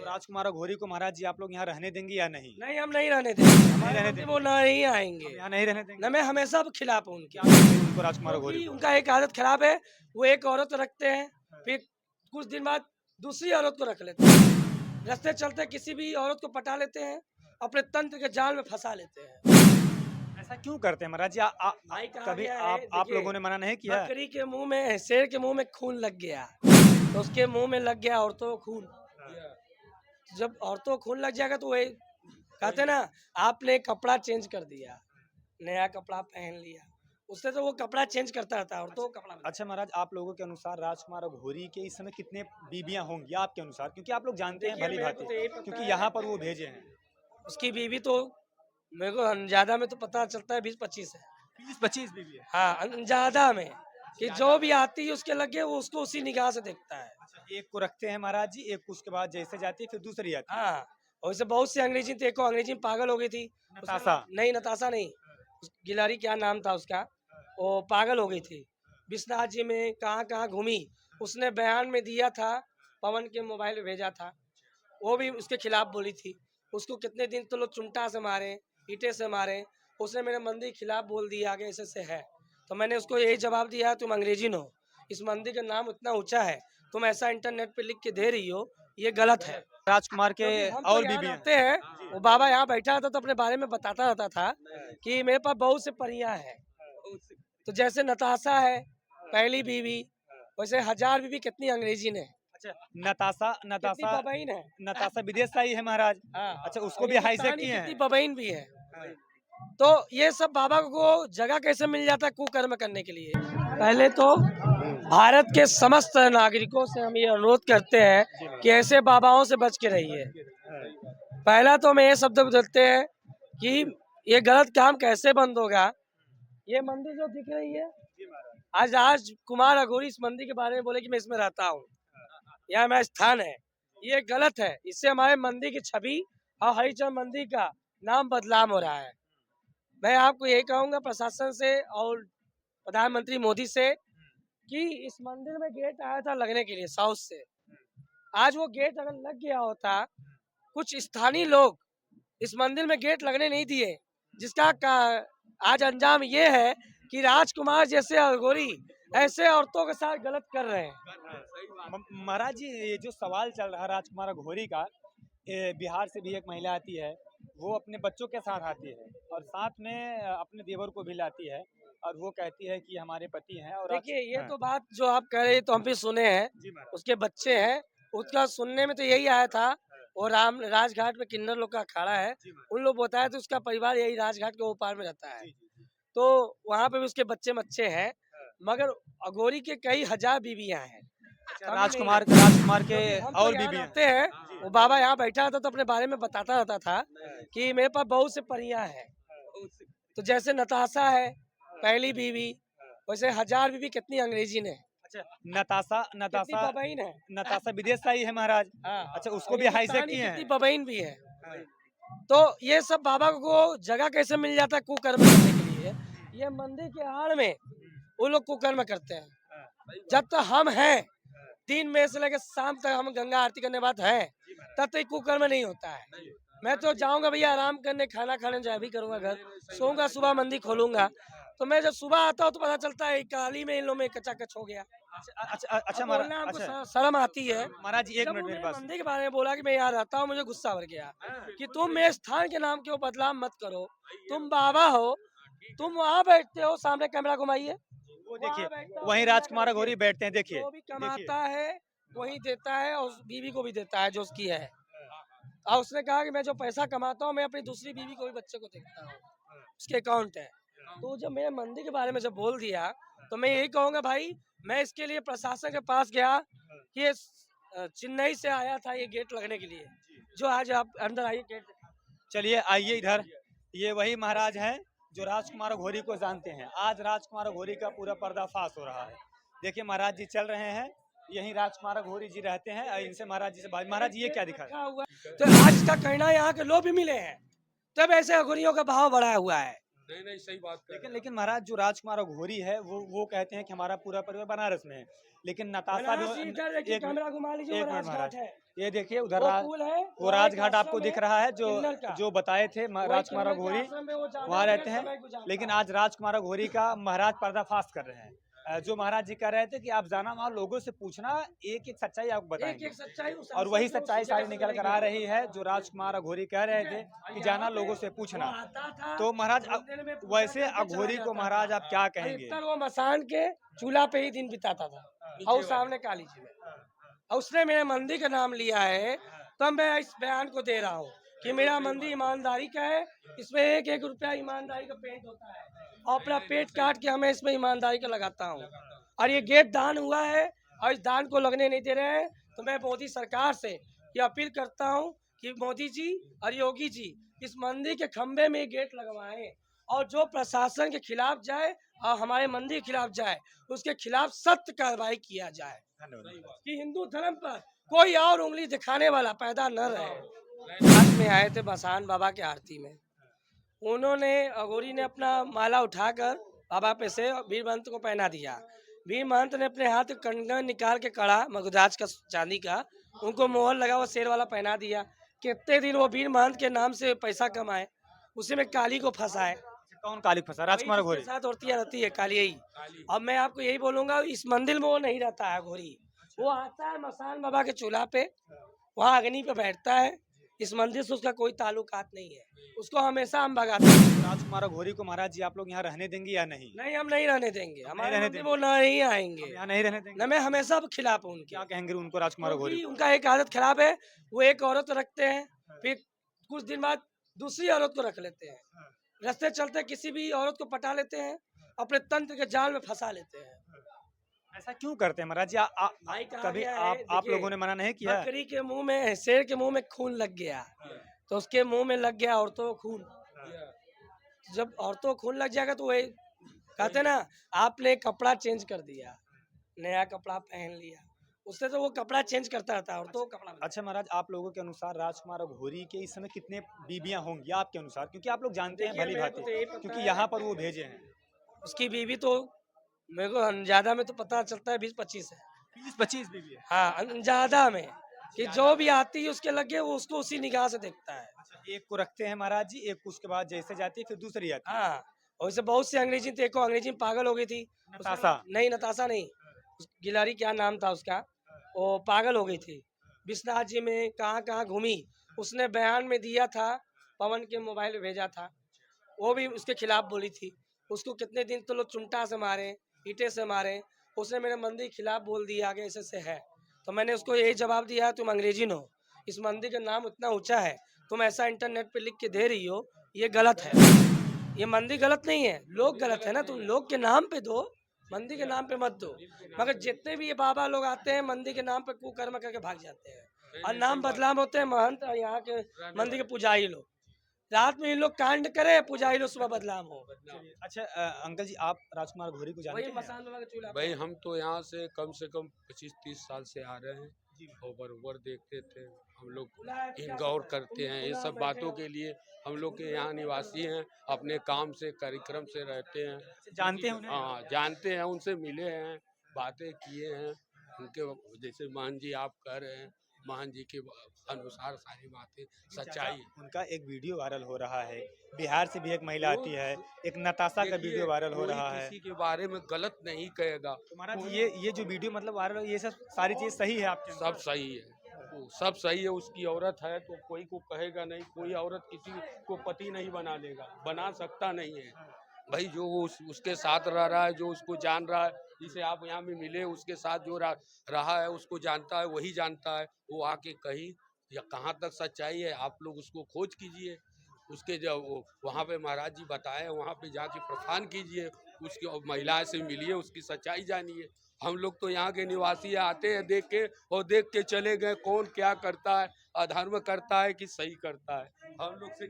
हैं। राजकुमार घोरी को महाराज जी आप लोग यहाँ रहने देंगे या नहीं? नहीं, हम नहीं रहने देंगे, हमारे रहने मंदिर देंगे। वो नहीं आएंगे। यहाँ नहीं रहने देंगे? न मैं हमेशा खिलाफ हूँ उनके, क्या कहते हैं उनको राजकुमार घोरी क्योंकि को? उनका एक आदत खराब है। वो एक औरत रखते हैं, फिर कुछ दिन बाद दूसरी औरत को रख लेते हैं, रास्ते चलते किसी भी औरत को पटा लेते हैं, अपने तंत्र के जाल में फंसा लेते हैं। ऐसा क्यों करते हैं महाराज जी? भाई कहा कभी गया है, आप देखिए, लोगों ने मना नहीं किया? बकरी के मुंह में, शेर के मुंह में खून लग गया तो उसके मुंह में लग गया औरतों को खून। जब औरतों को खून लग जाएगा तो वही कहते ना, आपने कपड़ा चेंज कर दिया, नया कपड़ा पहन लिया, उससे तो वो कपड़ा चेंज करता रहता है, औरतों को कपड़ा। अच्छा महाराज, आप लोगों के अनुसार राजकुमार घोरी के इस समय कितने बीबियां होंगी आपके अनुसार? क्योंकि आप लोग जानते हैं देखिए, भली मेरे को तो यही भांति, पता क्योंकि है, यहाँ पर वो भेजे हैं। उसकी बीवी तो मेरे को ज्यादा में तो पता चलता है 20-25 है। 20-25 बीबी है? हाँ, ज्यादा में कि जो भी आती है उसके लगे वो उसको उसी निगाह से देखता है। अच्छा, एक को रखते हैं महाराज जी, एक को उसके बाद जैसे जाती है फिर दूसरी आती है। हाँ, और वैसे बहुत सी अंग्रेजी थी, एक को अंग्रेजी में पागल हो गई थी। नताशा। नहीं, नताशा नहीं, गिलारी क्या नाम था उसका, वो पागल हो गई थी। विश्वनाथ जी में कहाँ कहाँ घूमी, उसने बयान में दिया था, पवन के मोबाइल में भेजा था, वो भी उसके खिलाफ बोली थी। उसको कितने दिन तो लोग चुंटा से मारे, ईटे से मारे, उसने मेरे मंदिर के खिलाफ बोल दिया कि ऐसे से है। तो मैंने उसको यही जवाब दिया, तुम अंग्रेजी हो, इस मंदिर का नाम इतना ऊंचा है, तुम ऐसा इंटरनेट पे लिख के दे रही हो, ये गलत है। राजकुमार के क्योंकि हम तो और यहाँ बीबियां रहते हैं, वो बाबा यहाँ बैठा था तो अपने बारे में बताता रहता था कि मेरे पास बहुत से परियां हैं। तो जैसे नताशा है पहली बीवी, वैसे 1000 बीवी कितनी अंग्रेजी ने। अच्छा, नताशा कितनी नताशा बबैन है। नताशा विदेश से आई है महाराज। हाँ, अच्छा, उसको और भी हाईजैक हिंदुस्तानी किए कितनी हैं। बबैन भी है। तो ये सब बाबा को जगह कैसे मिल जाता है कुकर्म करने के लिए? पहले तो भारत के समस्त नागरिकों से हम ये अनुरोध करते हैं कि ऐसे बाबाओं से बच के रहिए। पहला तो हमें ये शब्द बदलते हैं कि ये गलत काम कैसे बंद होगा। ये मंदिर जो दिख रही है, आज राजकुमार अघोरी इस मंदिर के बारे में बोले कि मैं इसमें रहता हूँ, यह मेरा स्थान है, ये गलत है। इससे हमारे मंदिर की छवि और हरिचंद मंदिर का नाम बदनाम हो रहा है। मैं आपको यही कहूँगा प्रशासन से और प्रधानमंत्री मोदी से कि इस मंदिर में गेट आया था लगने के लिए साउथ से, आज वो गेट अगर लग गया होता, कुछ स्थानीय लोग इस मंदिर में गेट लगने नहीं दिए, जिसका आज अंजाम ये है कि राजकुमार जैसे अघोरी ऐसे औरतों के साथ गलत कर रहे हैं। महाराज जी, ये जो सवाल चल रहा है राजकुमार घोरी का, बिहार से भी एक महिला आती है, वो अपने बच्चों के साथ आती है और साथ में अपने देवर को भी लाती है और वो कहती है कि हमारे पति हैं। और देखिए, ये तो बात जो आप कह रहे हैं तो हम भी सुने हैं, उसके बच्चे हैं, उसका सुनने में तो यही आया था। और राम राजघाट पे किन्नर लोग का अखाड़ा है, उन लोग बताया तो उसका परिवार यही राजघाट के ऊपर में रहता है, तो वहाँ पे भी उसके बच्चे हैं, मगर अघोरी के कई 1000 बीवियां हैं। राजकुमार के हम और तो यहाँ बीबियां रहते हैं, वो बाबा यहाँ बैठा था तो अपने बारे में बताता रहता था कि मेरे पास बहुत से परियां हैं। तो जैसे नताशा है पहली बीवी, वैसे 1000 बीवी कितनी अंग्रेजी ने। अच्छा, नताशा कितनी बबैन है। नताशा विदेश से आई है महाराज। हाँ, अच्छा, उसको और भी हाईजैक हिंदुस्तानी किए कितनी हैं। बबैन भी है। तो ये सब बाबा को जगह कैसे मिल जाता है कुकर्म करने के लिए? ये मंदिर के आड़ में वो लोग कुकर्म करते हैं। जब तक हम हैं, दिन में से लेकर शाम तक हम गंगा आरती करने बाद है, तब तक कुकर्म नहीं होता है। मैं तो जाऊंगा भैया आराम करने, खाना खाने जो भी करूंगा, घर सोऊंगा, सुबह मंदिर खोलूंगा, तो मैं जब सुबह आता हूँ तो पता चलता है काली में इन लोगों में कचाकच हो गया। अच्छा अब महाराज, बोलना हमको अच्छा शर्म आती है। महाराज जी, एक जब मिनट वो मेरी मेरे बात मंदिर के बारे में बोला कि मैं यहाँ रहता हूँ, मुझे गुस्सा भर गया कि तुम मेरे स्थान के नाम क्यों बदनाम मत करो। तुम बाबा हो, तुम वहाँ बैठते हो, सामने कैमरा घुमाइए, वो देखिए, बैठता हो, वहीं कैमरा राजकुमार करके। घोरी बैठते हैं, देखिए जो भी कमाता है वही देता है और उस बीवी को भी देता है जो उसकी है। और उसने कहा कि मैं जो पैसा कमाता हूँ मैं अपनी दूसरी बीवी को भी, बच्चे को देखता हूँ, उसके अकाउंट है। तो जब मेरे मंदिर के बारे में जब बोल दिया तो मैं यही कहूँगा भाई, मैं इसके लिए प्रशासन के पास गया कि ये चेन्नई से आया था ये गेट लगने के लिए, जो आज आप अंदर आइए गेट। चलिए आइए इधर, ये वही महाराज हैं जो राजकुमार घोरी को जानते हैं। आज राजकुमार घोरी का पूरा पर्दाफाश हो रहा है। देखिए महाराज जी चल रहे हैं, यही राजकुमार घोरी जी रहते हैं और इनसे महाराज जी से बात। महाराज जी, ये क्या दिखा है? तो आज का कहना यहाँ के लोग भी मिले हैं, तब ऐसे अघोरियों का भाव बढ़ा हुआ है। नहीं नहीं सही बात कर लेकिन लेकिन महाराज जो राजकुमार घोरी है वो कहते हैं कि हमारा पूरा परिवार बनारस में है, लेकिन नताशा बनारस भी इधर देखिए, एक मिनट कैमरा घुमा लीजिए, एक वो मिनट महाराज, राजघाट है, ये देखिए उधर वो पुल है, वो वहाँ एक राजघाट आपको आश्रम दिख है रहा है जो किन्नर का, जो बताए थे वही राजकुमार किन्नर के घोरी आश्रम में वो जाने वहाँ में रहते हैं। समय गुजारता लेकिन है। आज राजकुमार घोरी का महाराज पर्दाफाश कर रहे हैं। जो महाराज जी कह रहे थे कि आप जाना वहाँ लोगों से पूछना, एक एक सच्चाई आपको एक बताएंगे, एक सच्चाई उस और वही आश्रम में, सच्चाई उस सारी जगह से निकल कर आ मिलेगी। रही है जो राजकुमार अघोरी कह रहे थे कि जाना लोगों से वो पूछना। आता था तो महाराज मंदिर में पूजा वैसे करके चला अघोरी को जाता महाराज था। आप क्या कहेंगे? अधिकतर वो मसान के चूल्हा पे ही दिन बिताता था, और सामने काली जी में, और उसने मेरे मंदिर का नाम लिया है, तब मैं इस बयान को दे रहा हूँ कि मेरा मंदिर ईमानदारी का है, इसमें एक एक रुपया ईमानदारी का पेंट होता है, और अपना पेट काट के हमें इसमें ईमानदारी का लगाता हूँ। और ये गेट दान हुआ है, और इस दान को लगने नहीं दे रहे हैं, तो मैं मोदी सरकार से ये अपील करता हूँ कि मोदी जी और योगी जी इस मंदिर के खंबे में गेट लगवाएं, और जो प्रशासन के खिलाफ जाए और हमारे मंदिर के खिलाफ जाए, उसके खिलाफ सख्त कार्रवाई किया जाए कि हिंदू धर्म पर कोई और उंगली दिखाने वाला पैदा न रहे। रात में आए थे बसान बाबा के आरती में, उन्होंने अघोरी ने अपना माला उठाकर बाबा पे से वीर महंत को पहना दिया। वीर महंत ने अपने हाथ कंगन निकाल के कड़ा मगुदाज का चांदी का, उनको मोहर लगा, वो शेर वाला पहना दिया। कितने दिन वो वीर महंत के नाम से पैसा कमाए, उसी में काली को फंसाए। कौन काली फंसा? राजकुमार वही घोरी। जिसके साथ होती रहती है काली यही। अब मैं आपको यही बोलूंगा, इस मंदिर में वो नहीं रहता है घोरी, वो आता है मसान बाबा के चूल्हा पे, वहाँ अग्नि पे बैठता है। इस मंदिर से उसका कोई ताल्लुकात नहीं है, उसको हमेशा हम भगाते हैं। राजकुमार घोरी को महाराज जी आप लोग यहाँ रहने देंगे या नहीं? नहीं, हम नहीं रहने देंगे, हमारे रहने मंदिर देंगे। वो नहीं आएंगे, यहाँ नहीं रहने देंगे। न मैं हमेशा खिलाफ हूँ उनके। क्या कहेंगे उनको राजकुमार घोरी? क्योंकि उनका एक आदत खराब है, वो एक औरत रखते हैं, फिर कुछ दिन बाद दूसरी औरत को रख लेते हैं, रास्ते चलते किसी भी औरत को पटा लेते हैं, अपने तंत्र के जाल में फंसा लेते हैं। ऐसा क्यों करते हैं महाराज जी? भाई कहा कभी गया है, आप देखिए, लोगों ने मना नहीं किया? बकरी के मुंह में, शेर के मुंह में खून लग गया, तो उसके मुंह में लग गया औरतों को खून। जब औरतों को खून लग जाएगा तो वही कहते हैं ना, आपने कपड़ा चेंज कर दिया, नया कपड़ा पहन लिया, उससे तो वो कपड़ा चेंज करता रहता है, औरतों को कपड़ा। अच्छा महाराज, आप लोगों के अनुसार राजकुमार घोरी के इस समय कितने बीबियां होंगी आपके अनुसार? क्योंकि आप लोग जानते हैं देखिए, भली मेरे को भांति, तो यही पता क्योंकि है, यहाँ पर वो भेजे हैं। उसकी बीवी तो मेरे को ज्यादा में तो पता चलता है 20-25 है। 20-25 बीबी है। हाँ, ज्यादा में कि जो भी आती है उसके लगे, वो उसको उसी निगाह से देखता है। अच्छा, एक को रखते हैं महाराज जी, एक को उसके बाद जैसे जाती है फिर दूसरी आती है। हाँ, और वैसे बहुत सी अंग्रेजी थी, एक को अंग्रेजी में पागल हो गई थी। नताशा। नहीं, नताशा नहीं, गिलारी क्या नाम था उसका, वो पागल हो गई थी। विश्वनाथ जी में कहाँ कहाँ घूमी, उसने बयान में दिया था, पवन के मोबाइल में भेजा था, वो भी उसके खिलाफ बोली थी। उसको कितने दिन तो लोग चुमटा से मारे, ईंटे से मारे, उसने मेरे मंदिर के खिलाफ बोल दिया आगे ऐसे से है। तो मैंने उसको यही जवाब दिया, तुम अंग्रेजी न हो, इस मंदिर का नाम उतना ऊंचा है, तुम ऐसा इंटरनेट पे लिख के दे रही हो, ये गलत है। ये मंदिर गलत नहीं है, लोग गलत है ना, तुम लोग के नाम पे दो, मंदिर के नाम पे मत दो। मगर जितने भी ये बाबा लोग आते हैं मंदिर के नाम पे कुकर्म करके भाग जाते हैं, और नाम बदनाम होते हैं महंत और यहाँ के मंदिर के पुजारी लोग। रात में इन लोग कांड करे, पुजारी लोग सुबह बदनाम हो। अच्छा अंकल जी, आप राजकुमार घोरी को जानते वही हैं? मसान बाबा का चूल्हा भाई हम तो यहाँ से कम 25-30 साल से आ रहे हैं, और बरोबर देखते थे हम लोग, इन गौर करते हैं ये सब बातों के लिए। हम लोग के यहाँ निवासी हैं, अपने काम से कार्यक्रम से रहते हैं, जानते हैं उन्हें? हाँ जानते हैं, उनसे मिले हैं, बातें किए हैं उनके, जैसे महान जी आप कह रहे हैं, महान जी के अनुसार सारी बातें सच्चाई है। उनका एक वीडियो वायरल हो रहा है, बिहार से भी एक महिला आती है, एक नताशा का वीडियो वायरल हो कोई रहा है। किसी के बारे में गलत नहीं कहेगा, तो महाराज ये जो वीडियो मतलब वायरल हो, ये सब सारी चीज सही है आपके अनुसार? सब सही है, वो सब सही है। उसकी औरत है तो कोई को कहेगा नहीं, कोई औरत किसी को पति नहीं बना लेगा, बना सकता नहीं है भाई। जो उसके साथ रह रहा है, जो उसको जान रहा है, जिसे आप यहाँ में मिले, उसके साथ जो रहा है उसको जानता है, वही जानता है। वो आके कहीं या कहाँ तक सच्चाई है, आप लोग उसको खोज कीजिए, उसके जब वहाँ पे महाराज जी बताए, वहाँ पे जाके प्रस्थान कीजिए, उसकी महिला से मिलिए, उसकी सच्चाई जानिए। हम लोग तो यहाँ के निवासी आते हैं देख के, और देख के चले गए, कौन क्या करता है, अधर्म करता है कि सही करता है, हम लोग से